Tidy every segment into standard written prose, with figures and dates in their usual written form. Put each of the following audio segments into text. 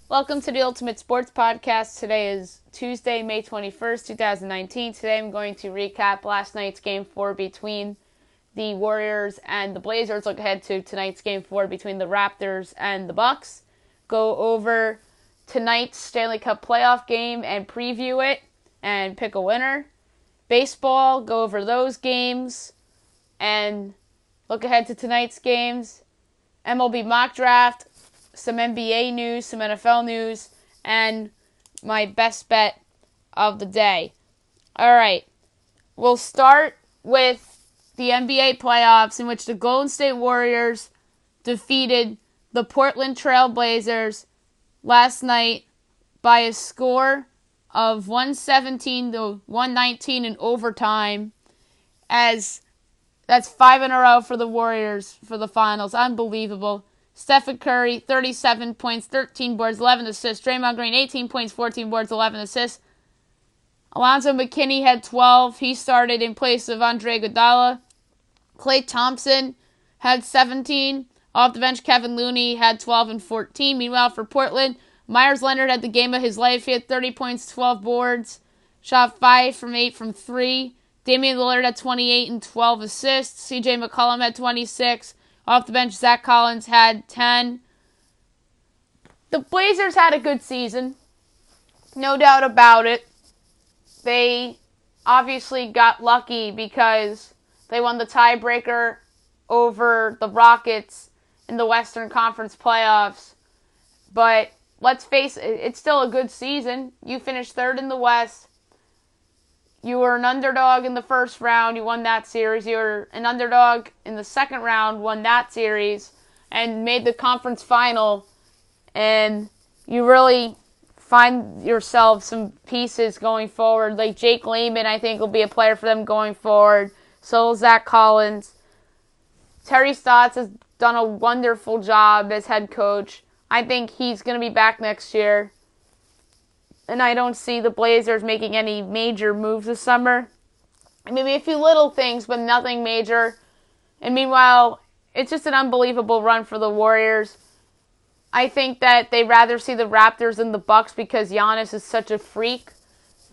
Welcome to the Ultimate Sports Podcast. Today is Tuesday, May 21st, 2019. Today I'm going to recap last night's Game 4 between the Warriors and the Blazers. Look ahead to tonight's Game 4 between the Raptors and the Bucks. Go over tonight's Stanley Cup playoff game and preview it and pick a winner. Baseball, go over those games and look ahead to tonight's games. MLB mock draft, some NBA news, some NFL news, and my best bet of the day. All right, we'll start with the NBA playoffs, in which the Golden State Warriors defeated the Portland Trail Blazers last night by a score of 117 to 119 in overtime, as that's 5 in a row for the Warriors for the finals. Unbelievable. Stephen Curry, 37 points, 13 boards, 11 assists. Draymond Green, 18 points, 14 boards, 11 assists. Alonzo McKinney had 12. He started in place of Andre Iguodala. Klay Thompson had 17. Off the bench, Kevin Looney had 12 and 14. Meanwhile, for Portland, Myers Leonard had the game of his life. He had 30 points, 12 boards. Shot 5 from 8 from 3. Damian Lillard had 28 and 12 assists. CJ McCollum had 26. Off the bench, Zach Collins had 10. The Blazers had a good season. No doubt about it. They obviously got lucky because they won the tiebreaker over the Rockets in the Western Conference playoffs. But let's face it, it's still a good season. You finished third in the West. You were an underdog in the first round. You won that series. You were an underdog in the second round, won that series, and made the conference final. And you really find yourself some pieces going forward. Like Jake Layman, I think, will be a player for them going forward. So will Zach Collins. Terry Stotts has done a wonderful job as head coach. I think he's going to be back next year. And I don't see the Blazers making any major moves this summer. Maybe a few little things, but nothing major. And meanwhile, it's just an unbelievable run for the Warriors. I think that they'd rather see the Raptors than the Bucks because Giannis is such a freak.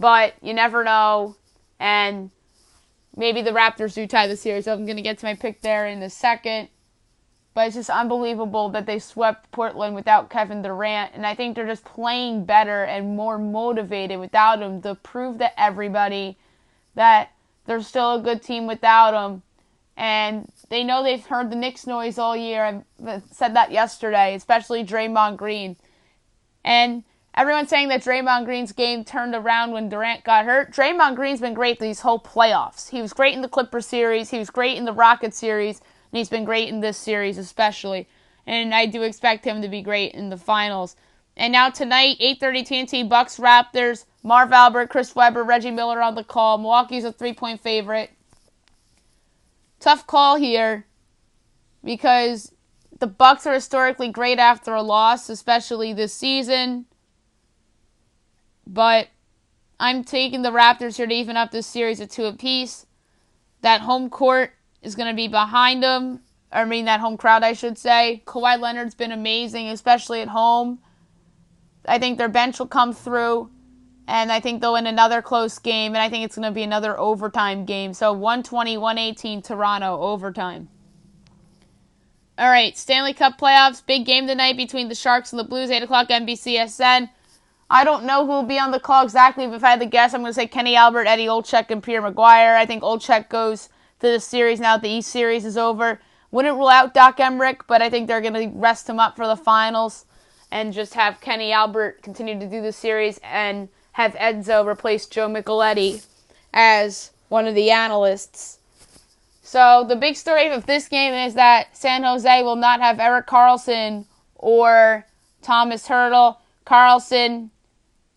But you never know. And maybe the Raptors do tie the series. So I'm going to get to my pick there in a second. But it's just unbelievable that they swept Portland without Kevin Durant. And I think they're just playing better and more motivated without him to prove to everybody that they're still a good team without him. And they know they've heard the Knicks noise all year. I said that yesterday, especially Draymond Green. And everyone's saying that Draymond Green's game turned around when Durant got hurt. Draymond Green's been great these whole playoffs. He was great in the Clippers series. He was great in the Rockets series. And he's been great in this series especially. And I do expect him to be great in the finals. And now tonight, 8:30 TNT, Bucks, Raptors, Marv Albert, Chris Webber, Reggie Miller on the call. Milwaukee's a 3-point favorite. Tough call here because the Bucks are historically great after a loss, especially this season. But I'm taking the Raptors here to even up this series at 2 apiece. That home court is going to be behind them. That home crowd, I should say. Kawhi Leonard's been amazing, especially at home. I think their bench will come through, and I think they'll win another close game, and I think it's going to be another overtime game. So 120-118 Toronto, overtime. All right, Stanley Cup playoffs. Big game tonight between the Sharks and the Blues, 8 o'clock NBCSN. I don't know who will be on the call exactly, but if I had to guess, I'm going to say Kenny Albert, Eddie Olczyk, and Pierre Maguire. I think Olczyk goes to the series now that the East Series is over. Wouldn't rule out Doc Emrick, but I think they're going to rest him up for the finals and just have Kenny Albert continue to do the series and have Edzo replace Joe Micheletti as one of the analysts. So the big story of this game is that San Jose will not have Erik Karlsson or Thomas Hertl. Karlsson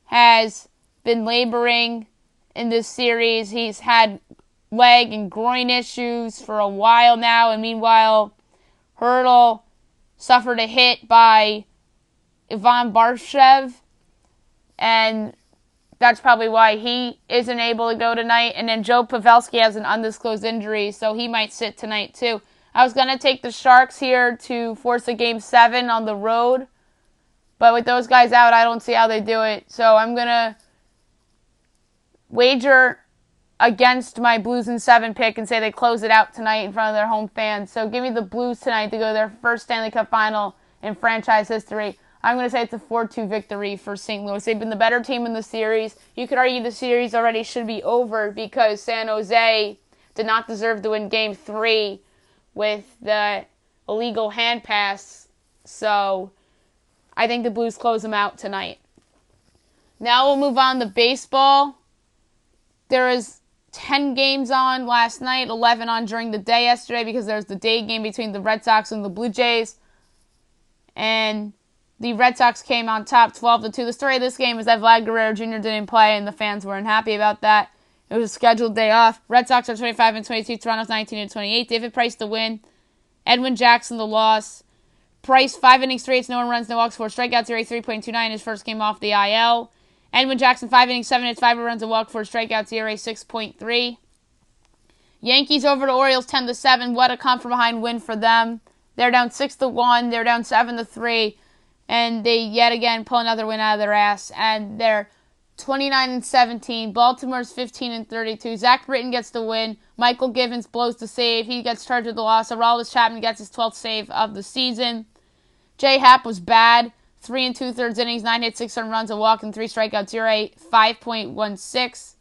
has been laboring in this series. He's had leg and groin issues for a while now, and meanwhile, Hertl suffered a hit by Ivan Barbashev, and that's probably why he isn't able to go tonight. And then Joe Pavelski has an undisclosed injury, so he might sit tonight too. I was going to take the Sharks here to force a Game 7 on the road, But with those guys out, I don't see how they do it. So I'm going to wager against my Blues in 7 pick and say they close it out tonight in front of their home fans. So give me the Blues tonight to go to their first Stanley Cup final in franchise history. I'm going to say it's a 4-2 victory for St. Louis. They've been the better team in the series. You could argue the series already should be over because San Jose did not deserve to win Game 3 with the illegal hand pass. So I think the Blues close them out tonight. Now we'll move on to baseball. There was 10 games on last night, 11 on during the day yesterday because there was the day game between the Red Sox and the Blue Jays. And the Red Sox came on top 12-2. The story of this game is that Vlad Guerrero Jr. didn't play, and the fans weren't happy about that. It was a scheduled day off. Red Sox are 25-22. Toronto's 19-28. David Price the win. Edwin Jackson the loss. Price 5 innings, 3 hits, no one runs, no walks, 4 strikeouts, ERA 3.29. His first game off the IL. Edwin Jackson 5 innings, 7 hits, 5 runs, a walk, 4 strikeouts, ERA 6.3. Yankees over the Orioles 10-7. What a come from behind win for them. They're down 6-1. They're down 7-3. And they yet again pull another win out of their ass. And they're 29-17. Baltimore's 15-32. Zach Britton gets the win. Michael Givens blows the save. He gets charged with the loss. Aroldis Chapman gets his 12th save of the season. Jay Happ was bad. 3 2/3 innings, 9 hits, 6 earned runs, a walk, and 3 strikeouts. ERA 5.16.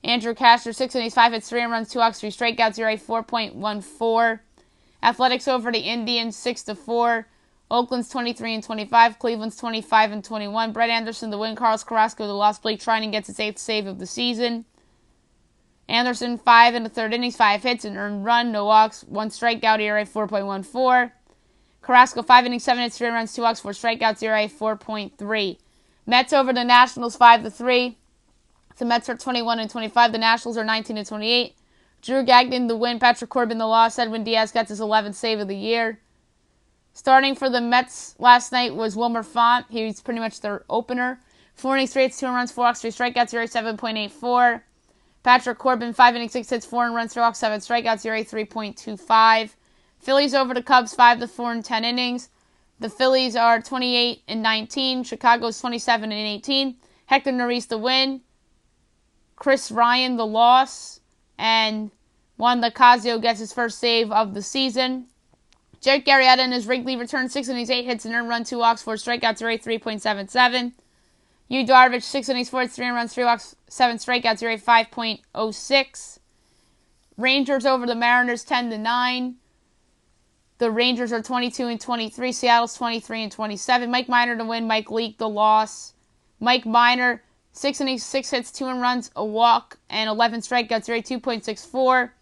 Andrew Castor 6 innings, 5 hits, 3 earned runs, 2 walks, 3 strikeouts. ERA 4.14. Athletics over the Indians 6-4. Oakland's 23-25. Cleveland's 25-21. Brett Anderson the win. Carlos Carrasco the loss. Blake Trinan gets his 8th save of the season. Anderson 5 1/3 innings, 5 hits, an earned run, no walks, 1 strikeout. ERA 4.14. Carrasco 5 innings, 7 hits, 3 runs, 2 walks, 4 strikeouts. ERA 4.3. Mets over the Nationals 5-3. The Mets are 21-25. The Nationals are 19-28. Drew Gagnon the win. Patrick Corbin the loss. Edwin Diaz gets his 11th save of the year. Starting for the Mets last night was Wilmer Font. He was pretty much their opener. 4 innings, 3 hits, 2 runs, 4 walks, 3 strikeouts. ERA 7.84. Patrick Corbin 5 innings, 6 hits, 4 runs, 3 walks, 7 strikeouts. ERA 3.25. Phillies over the Cubs 5-4 in 10 innings. The Phillies are 28-19. Chicago's 27-18. Hector Neris the win. Chris Ryan the loss. And Juan Nicasio gets his first save of the season. Jake Arrieta in his Wrigley return 6 innings, 8 hits, an earned run, 2 walks, 4 strikeouts, ERA 3.77. Yu Darvish 6 innings, 4 hits, 3 earned runs, 3 walks, 7 strikeouts, ERA 5.06. Rangers over the Mariners 10-9. The Rangers are 22-23. Seattle's 23-27. Mike Minor to win. Mike Leake the loss. Mike Minor 6 innings, 6 hits, 2 earned runs, a walk, and 11 strikeouts. ERA 2.64.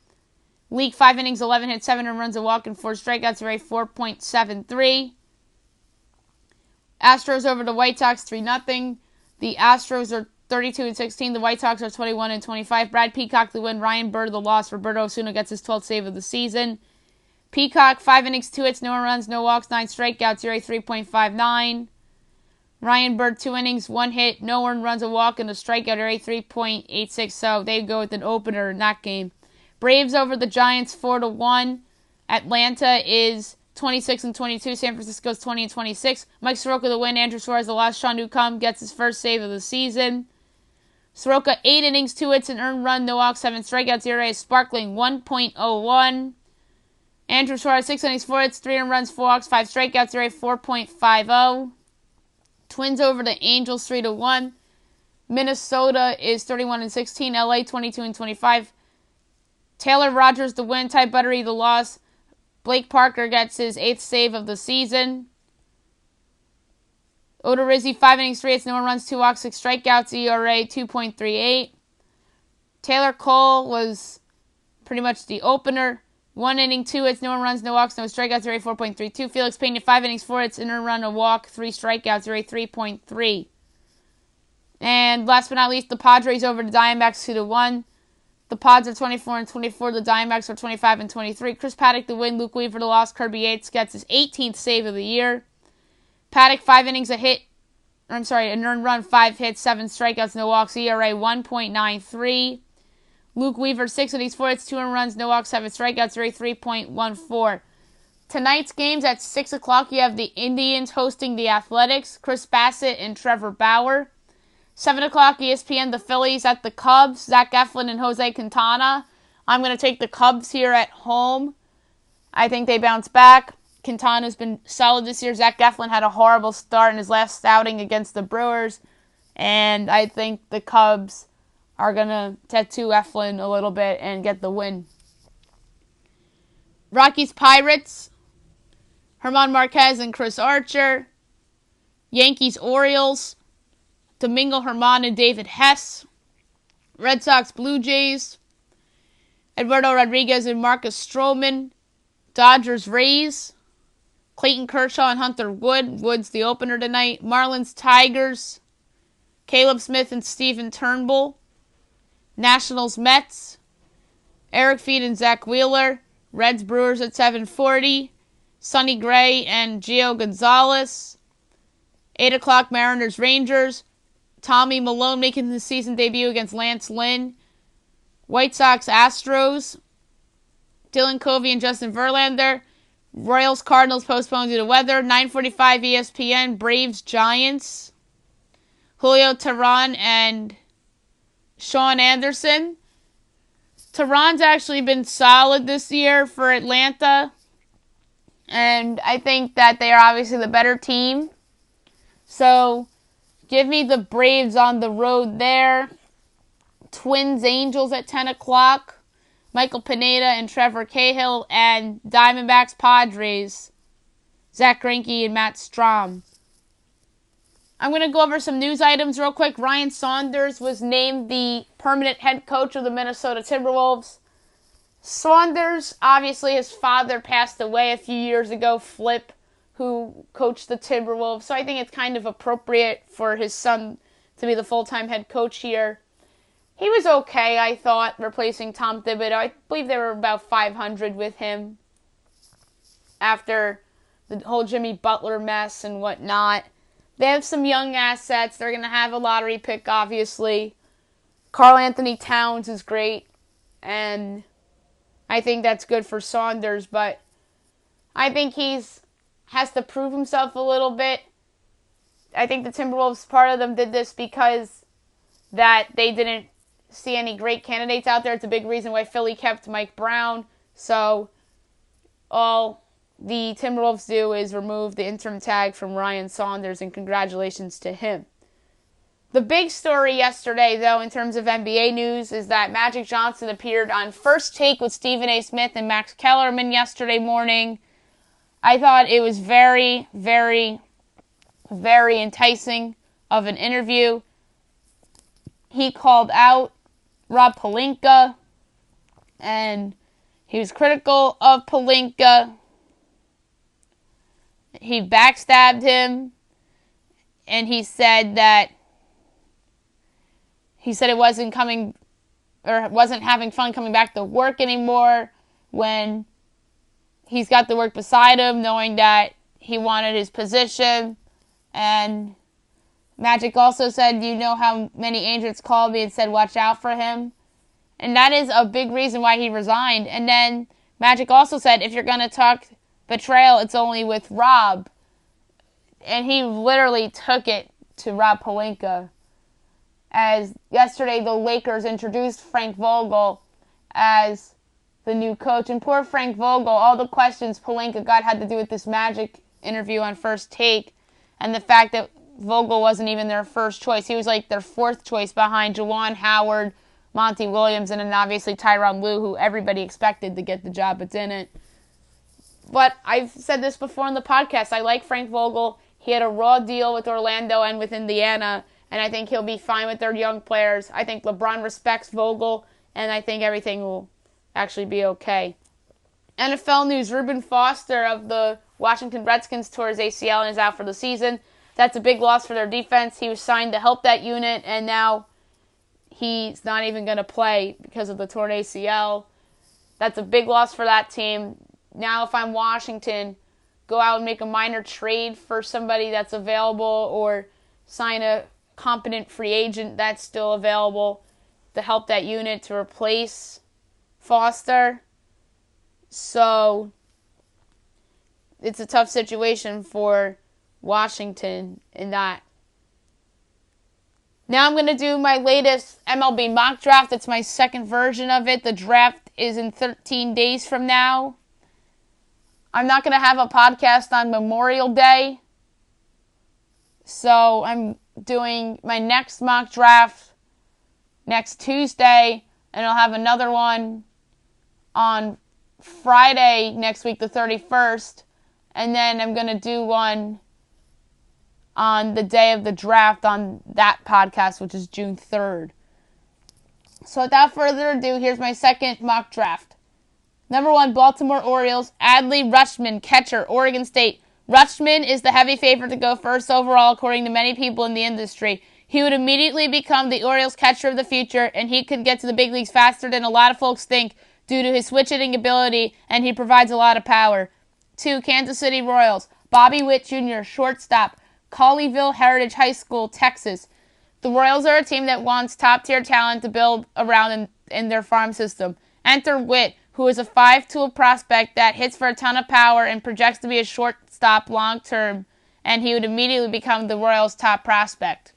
Leake 5 innings, 11 hits, 7 earned runs, a walk, and 4 strikeouts. ERA 4.73. Astros over the White Sox 3-0. The Astros are 32-16. The White Sox are 21-25. Brad Peacock the win. Ryan Bird the loss. Roberto Osuna gets his 12th save of the season. Peacock 5 innings, 2 hits, no runs, no walks, 9 strikeouts. ERA 3.59. Ryan Bird 2 innings, 1 hit, no earned runs, a walk, and a strikeout. ERA 3.86. So they go with an opener in that game. Braves over the Giants 4-1. Atlanta is 26-22. San Francisco's 20-26. Mike Soroka the win. Andrew Suarez the loss. Sean Newcomb gets his first save of the season. Soroka 8 innings, 2 hits, an earned run, no walks, 7 strikeouts. ERA is sparkling 1.01. Andrew Suarez 6 innings, 4 hits, 3 earned runs, 4 walks, 5 strikeouts. ERA 4.50. Twins over the Angels 3-1. Minnesota is 31-16. LA 22-25. Taylor Rogers the win. Ty Buttery the loss. Blake Parker gets his 8th save of the season. Odorizzi 5 innings, 3 hits, no runs, 2 walks, 6 strikeouts. ERA 2.38. Taylor Cole was pretty much the opener. 1 inning, 2 hits, no runs, no walks, no strikeouts. ERA 4.32. Felix Pena 5 innings, 4 hits, an earned run, a walk, 3 strikeouts. ERA 3.3. And last but not least, the Padres over the Diamondbacks 2-1. The Pods are 24-24. The Diamondbacks are 25-23. Chris Paddock the win. Luke Weaver the loss. Kirby Yates gets his 18th save of the year. Paddock 5 innings, an earned run, 5 hits, 7 strikeouts, no walks. ERA 1.93. Luke Weaver 6 innings, 4 hits, 2 earned runs, no walks, 7 strikeouts. ERA 3.14. Tonight's games at 6 o'clock, you have the Indians hosting the Athletics, Chris Bassett and Trevor Bauer. 7 o'clock, ESPN, the Phillies at the Cubs, Zach Eflin and Jose Quintana. I'm going to take the Cubs here at home. I think they bounce back. Quintana's been solid this year. Zach Eflin had a horrible start in his last outing against the Brewers. And I think the Cubs are going to tattoo Eflin a little bit and get the win. Rockies Pirates, Herman Marquez and Chris Archer. Yankees Orioles, Domingo Germán and David Hess. Red Sox Blue Jays, Eduardo Rodriguez and Marcus Stroman. Dodgers Rays, Clayton Kershaw and Hunter Wood. Wood's the opener tonight. Marlins Tigers, Caleb Smith and Stephen Turnbull. Nationals Mets, Eric Feed and Zach Wheeler. Reds Brewers at 7:40. Sonny Gray and Gio Gonzalez. 8 o'clock Mariners Rangers. Tommy Malone making his season debut against Lance Lynn. White Sox Astros, Dylan Covey and Justin Verlander. Royals Cardinals postponed due to weather. 9:45 ESPN, Braves Giants. Julio Teheran and Sean Anderson. Teheran's actually been solid this year for Atlanta. And I think that they are obviously the better team. So give me the Braves on the road there. Twins Angels at 10 o'clock. Michael Pineda and Trevor Cahill. And Diamondbacks Padres, Zach Greinke and Matt Strahm. I'm going to go over some news items real quick. Ryan Saunders was named the permanent head coach of the Minnesota Timberwolves. Saunders, obviously his father passed away a few years ago, Flip, who coached the Timberwolves. So I think it's kind of appropriate for his son to be the full-time head coach here. He was okay, I thought, replacing Tom Thibodeau. I believe they were about 500 with him after the whole Jimmy Butler mess and whatnot. They have some young assets. They're going to have a lottery pick, obviously. Karl Anthony Towns is great, and I think that's good for Saunders, but I think has to prove himself a little bit. I think the Timberwolves, part of them did this because that they didn't see any great candidates out there. It's a big reason why Philly kept Mike Brown. So all the Timberwolves do is remove the interim tag from Ryan Saunders, and congratulations to him. The big story yesterday, though, in terms of NBA news, is that Magic Johnson appeared on First Take with Stephen A. Smith and Max Kellerman yesterday morning. I thought it was very, very, very enticing of an interview. He called out Rob Pelinka, and he was critical of Pelinka. He backstabbed him, and he said it wasn't having fun coming back to work anymore when he's got the work beside him, knowing that he wanted his position. And Magic also said, you know how many agents called me and said watch out for him? And that is a big reason why he resigned. And then Magic also said, if you're going to talk betrayal, it's only with Rob. And he literally took it to Rob Pelinka. As yesterday the Lakers introduced Frank Vogel as the new coach. And poor Frank Vogel, all the questions Pelinka got had to do with this Magic interview on First Take. And the fact that Vogel wasn't even their first choice. He was like their fourth choice behind Juwan Howard, Monty Williams, and then obviously Tyronn Lue, who everybody expected to get the job but didn't. But I've said this before on the podcast. I like Frank Vogel. He had a raw deal with Orlando and with Indiana, and I think he'll be fine with their young players. I think LeBron respects Vogel, and I think everything will actually be okay. NFL news, Reuben Foster of the Washington Redskins tore his ACL and is out for the season. That's a big loss for their defense. He was signed to help that unit, and now he's not even going to play because of the torn ACL. That's a big loss for that team. Now, if I'm Washington, go out and make a minor trade for somebody that's available or sign a competent free agent that's still available to help that unit to replace Foster. So it's a tough situation for Washington in that. Now I'm going to do my latest MLB mock draft. It's my second version of it. The draft is in 13 days from now. I'm not going to have a podcast on Memorial Day. So I'm doing my next mock draft next Tuesday, and I'll have another one on Friday next week, the 31st, and then I'm going to do one on the day of the draft on that podcast, which is June 3rd. So without further ado, here's my second mock draft. Number 1, Baltimore Orioles, Adley Rutschman, catcher, Oregon State. Rutschman is the heavy favorite to go first overall, according to many people in the industry. He would immediately become the Orioles catcher of the future, and he could get to the big leagues faster than a lot of folks think due to his switch-hitting ability, and he provides a lot of power. 2, Kansas City Royals, Bobby Witt Jr., shortstop, Colleyville Heritage High School, Texas. The Royals are a team that wants top-tier talent to build around in their farm system. Enter Witt, who is a 5-tool prospect that hits for a ton of power and projects to be a shortstop long-term, and he would immediately become the Royals' top prospect.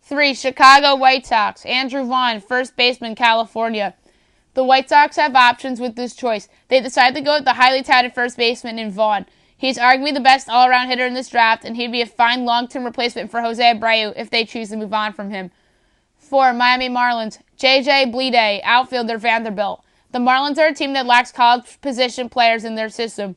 3, Chicago White Sox, Andrew Vaughn, first baseman, California. The White Sox have options with this choice. They decided to go with the highly touted first baseman in Vaughn. He's arguably the best all-around hitter in this draft, and he'd be a fine long-term replacement for Jose Abreu if they choose to move on from him. 4, Miami Marlins, J.J. Bleday, outfielder, Vanderbilt. The Marlins are a team that lacks college position players in their system.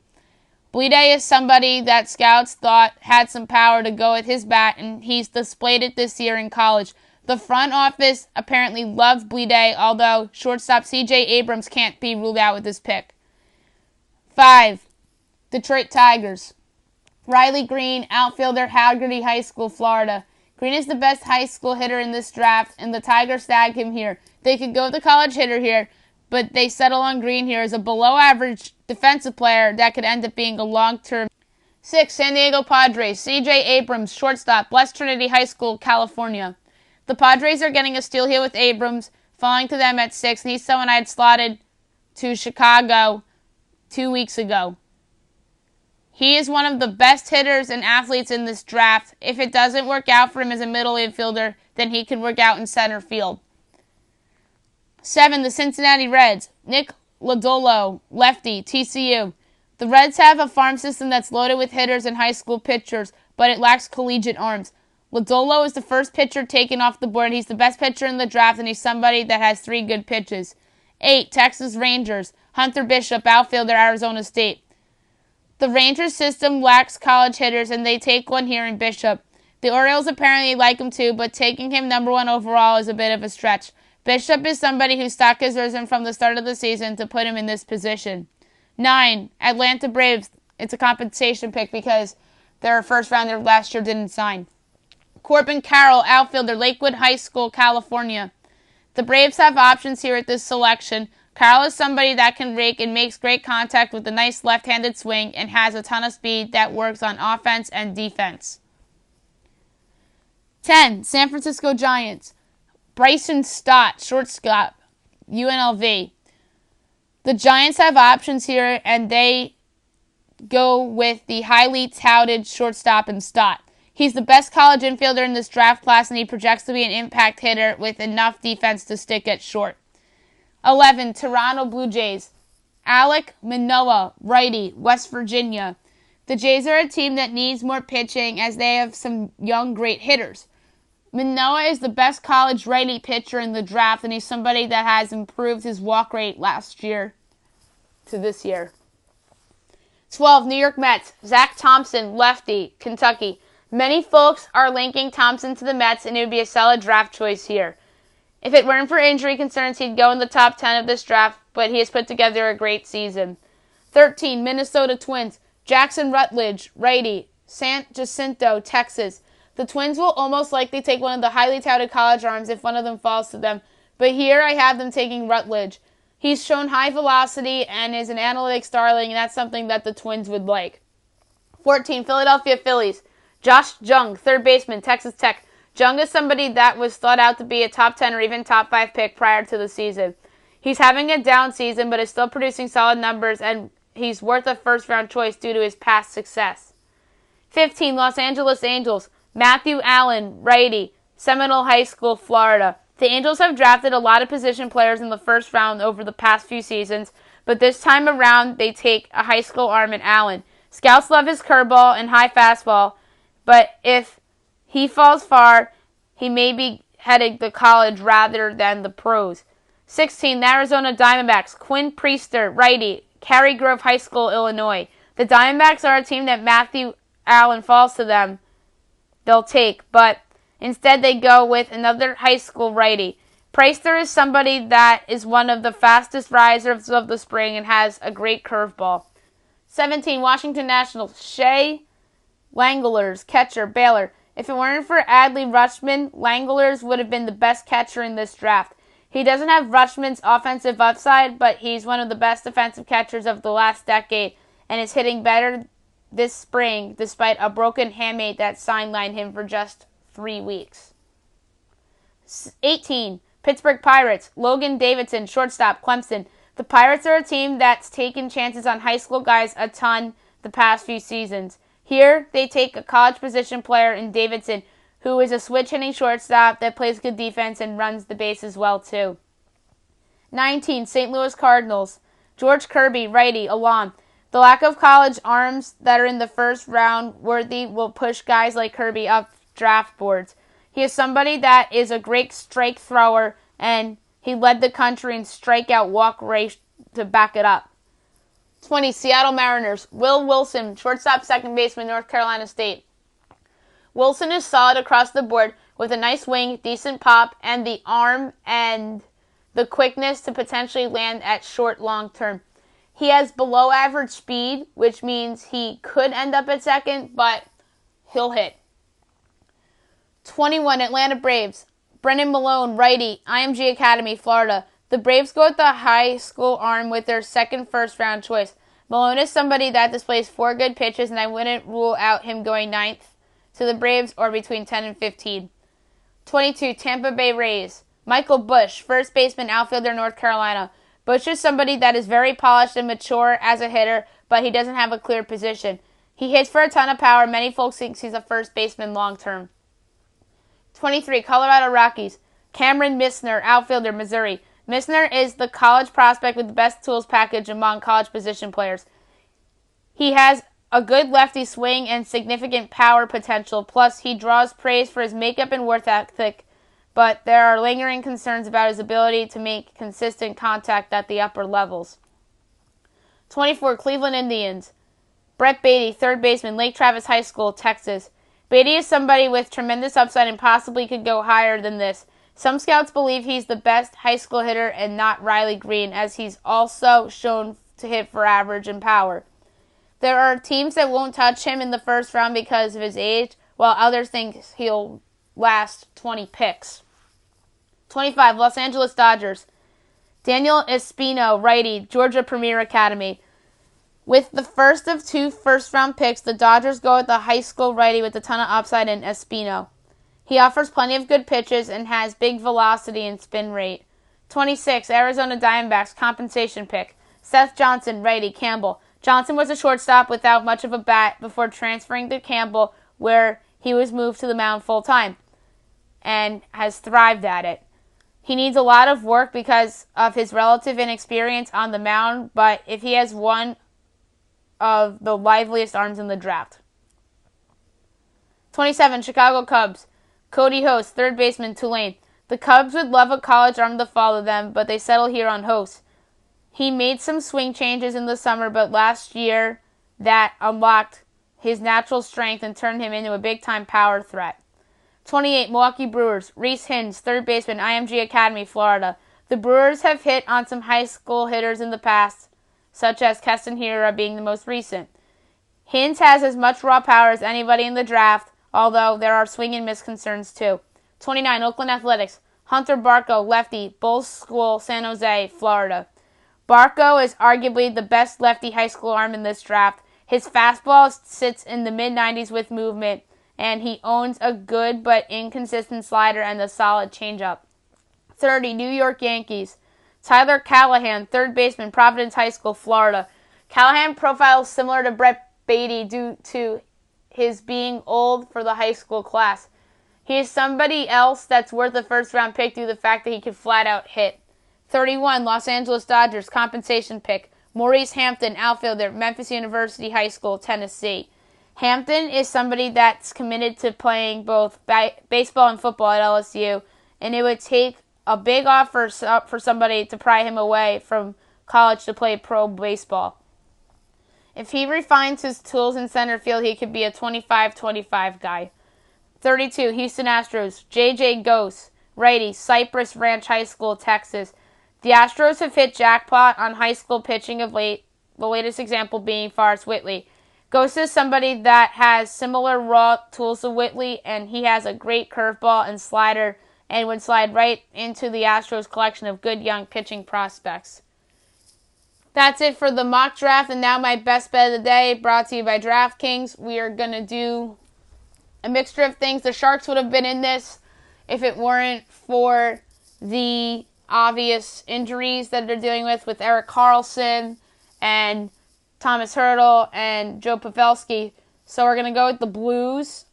Bleday is somebody that scouts thought had some power to go with his bat, and he's displayed it this year in college. The front office apparently loves Bleday, although shortstop C.J. Abrams can't be ruled out with this pick. 5, Detroit Tigers, Riley Green, outfielder, Haggerty High School, Florida. Green is the best high school hitter in this draft, and the Tigers snagged him here. They could go with the college hitter here, but they settle on Green here as a below-average defensive player that could end up being a long-term. 6, San Diego Padres, C.J. Abrams, shortstop, Blessed Trinity High School, California. The Padres are getting a steal here with Abrams, falling to them at 6, and he's someone I had slotted to Chicago 2 weeks ago. He is one of the best hitters and athletes in this draft. If it doesn't work out for him as a middle infielder, then he can work out in center field. 7, the Cincinnati Reds, Nick Lodolo, lefty, TCU. The Reds have a farm system that's loaded with hitters and high school pitchers, but it lacks collegiate arms. Lodolo is the first pitcher taken off the board. He's the best pitcher in the draft, and he's somebody that has 3 good pitches. 8, Texas Rangers, Hunter Bishop, outfielder, Arizona State. The Rangers system lacks college hitters, and they take one here in Bishop. The Orioles apparently like him too, but taking him number 1 overall is a bit of a stretch. Bishop is somebody whose stock has risen from the start of the season to put him in this position. 9, Atlanta Braves. It's a compensation pick because their first rounder last year didn't sign. Corbin Carroll, outfielder, Lakewood High School, California. The Braves have options here at this selection. Carroll is somebody that can rake and makes great contact with a nice left-handed swing and has a ton of speed that works on offense and defense. 10, San Francisco Giants, Bryson Stott, shortstop, UNLV. The Giants have options here, and they go with the highly touted shortstop in Stott. He's the best college infielder in this draft class, and he projects to be an impact hitter with enough defense to stick at short. 11, Toronto Blue Jays, Alek Manoah, righty, West Virginia. The Jays are a team that needs more pitching as they have some young, great hitters. Manoah is the best college righty pitcher in the draft, and he's somebody that has improved his walk rate last year to this year. 12, New York Mets, Zach Thompson, lefty, Kentucky. Many folks are linking Thompson to the Mets, and it would be a solid draft choice here. If it weren't for injury concerns, he'd go in the top 10 of this draft, but he has put together a great season. 13, Minnesota Twins, Jackson Rutledge, righty, San Jacinto, Texas. The Twins will almost likely take one of the highly touted college arms if one of them falls to them, but here I have them taking Rutledge. He's shown high velocity and is an analytics darling, and that's something that the Twins would like. 14, Philadelphia Phillies, Josh Jung, third baseman, Texas Tech. Jung is somebody that was thought out to be a top 10 or even top 5 pick prior to the season. He's having a down season, but is still producing solid numbers, and he's worth a first-round choice due to his past success. 15, Los Angeles Angels. Matthew Allen, righty, Seminole High School, Florida. The Angels have drafted a lot of position players in the first round over the past few seasons, but this time around they take a high school arm in Allen. Scouts love his curveball and high fastball, but if he falls far, he may be heading to college rather than the pros. 16, the Arizona Diamondbacks. Quinn Priester, righty, Cary Grove High School, Illinois. The Diamondbacks are a team that Matthew Allen falls to them, they'll take, but instead they go with another high school righty. Priester is somebody that is one of the fastest risers of the spring and has a great curveball. 17, Washington Nationals. Shea Langeliers, catcher, Baylor. If it weren't for Adley Rutschman, Langeliers would have been the best catcher in this draft. He doesn't have Rutschman's offensive upside, but he's one of the best defensive catchers of the last decade and is hitting better this spring despite a broken hamate that sidelined him for just 3 weeks. 18, Pittsburgh Pirates. Logan Davidson, shortstop, Clemson. The Pirates are a team that's taken chances on high school guys a ton the past few seasons. Here, they take a college position player in Davidson, who is a switch-hitting shortstop that plays good defense and runs the bases well, too. 19, St. Louis Cardinals. George Kirby, righty, alum. The lack of college arms that are in the first round worthy will push guys like Kirby up draft boards. He is somebody that is a great strike thrower, and he led the country in strikeout walk rate to back it up. 20, Seattle Mariners. Will Wilson, shortstop, second baseman, North Carolina State. Wilson is solid across the board with a nice wing, decent pop, and the arm and the quickness to potentially land at short long term. He has below average speed, which means he could end up at second, but he'll hit. 21, Atlanta Braves. Brennan Malone, righty, IMG Academy, Florida. The Braves go with the high school arm with their second first-round choice. Malone is somebody that displays 4 good pitches, and I wouldn't rule out him going 9th to the Braves or between 10 and 15. 22, Tampa Bay Rays. Michael Busch, first baseman, outfielder, North Carolina. Busch is somebody that is very polished and mature as a hitter, but he doesn't have a clear position. He hits for a ton of power. Many folks think he's a first baseman long term. 23, Colorado Rockies. Cameron Misner, outfielder, Missouri. Misner is the college prospect with the best tools package among college position players. He has a good lefty swing and significant power potential, plus he draws praise for his makeup and work ethic, but there are lingering concerns about his ability to make consistent contact at the upper levels. 24, Cleveland Indians. Brett Beatty, third baseman, Lake Travis High School, Texas. Beatty is somebody with tremendous upside and possibly could go higher than this. Some scouts believe he's the best high school hitter and not Riley Green, as he's also shown to hit for average and power. There are teams that won't touch him in the first round because of his age, while others think he'll last 20 picks. 25, Los Angeles Dodgers. Daniel Espino, righty, Georgia Premier Academy. With the first of 2 first-round picks, the Dodgers go with the high school righty with a ton of upside in Espino. He offers plenty of good pitches and has big velocity and spin rate. 26, Arizona Diamondbacks, compensation pick. Seth Johnson, righty, Campbell. Johnson was a shortstop without much of a bat before transferring to Campbell, where he was moved to the mound full-time and has thrived at it. He needs a lot of work because of his relative inexperience on the mound, but if he has one of the liveliest arms in the draft. 27, Chicago Cubs. Cody Host, third baseman, Tulane. The Cubs would love a college arm to follow them, but they settle here on Host. He made some swing changes in the summer, but last year that unlocked his natural strength and turned him into a big-time power threat. 28, Milwaukee Brewers. Reese Hins, third baseman, IMG Academy, Florida. The Brewers have hit on some high school hitters in the past, such as Keston Hiura being the most recent. Hins has as much raw power as anybody in the draft, although there are swing and miss concerns too. 29, Oakland Athletics. Hunter Barco, lefty, Bulls School, San Jose, Florida. Barco is arguably the best lefty high school arm in this draft. His fastball sits in the mid-90s with movement, and he owns a good but inconsistent slider and a solid changeup. 30, New York Yankees. Tyler Callahan, third baseman, Providence High School, Florida. Callahan profile is similar to Brett Beatty due to his being old for the high school class. He is somebody else that's worth a first-round pick due to the fact that he can flat-out hit. 31, Los Angeles Dodgers, compensation pick. Maurice Hampton, outfielder, Memphis University High School, Tennessee. Hampton is somebody that's committed to playing both baseball and football at LSU, and it would take a big offer for somebody to pry him away from college to play pro baseball. If he refines his tools in center field, he could be a 25-25 guy. 32, Houston Astros, J.J. Gose, righty, Cypress Ranch High School, Texas. The Astros have hit jackpot on high school pitching of late, the latest example being Forrest Whitley. Gose is somebody that has similar raw tools to Whitley, and he has a great curveball and slider and would slide right into the Astros' collection of good young pitching prospects. That's it for the mock draft, and now my best bet of the day, brought to you by DraftKings. We are going to do a mixture of things. The Sharks would have been in this if it weren't for the obvious injuries that they're dealing with Erik Karlsson and Thomas Hertl and Joe Pavelski. So we're going to go with the Blues.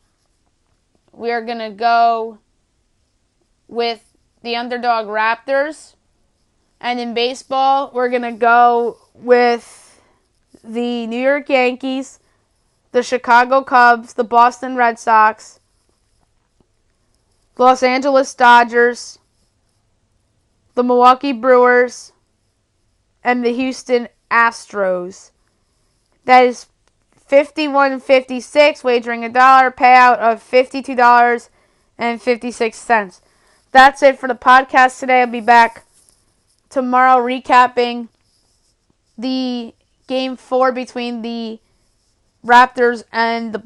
We are going to go with the underdog Raptors. And in baseball, we're going to go with the New York Yankees, the Chicago Cubs, the Boston Red Sox, the Los Angeles Dodgers, the Milwaukee Brewers, and the Houston Astros. That is 51.56, wagering $1, payout of $52.56. That's it for the podcast today. I'll be back tomorrow recapping the Game 4 between the Raptors and the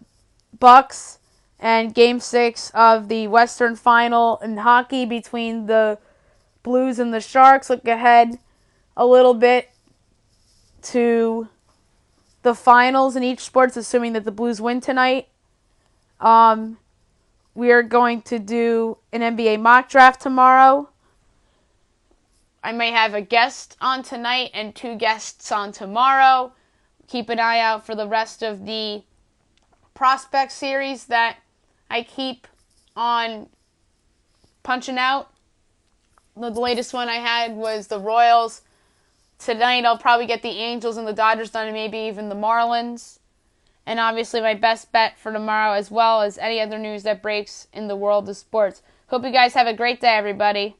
Bucks and Game 6 of the Western Final in hockey between the Blues and the Sharks. Look ahead a little bit to the finals in each sports, assuming that the Blues win tonight. We are going to do an NBA mock draft tomorrow. I may have a guest on tonight and 2 guests on tomorrow. Keep an eye out for the rest of the prospect series that I keep on punching out. The latest one I had was the Royals. Tonight I'll probably get the Angels and the Dodgers done, and maybe even the Marlins. And obviously my best bet for tomorrow, as well as any other news that breaks in the world of sports. Hope you guys have a great day, everybody.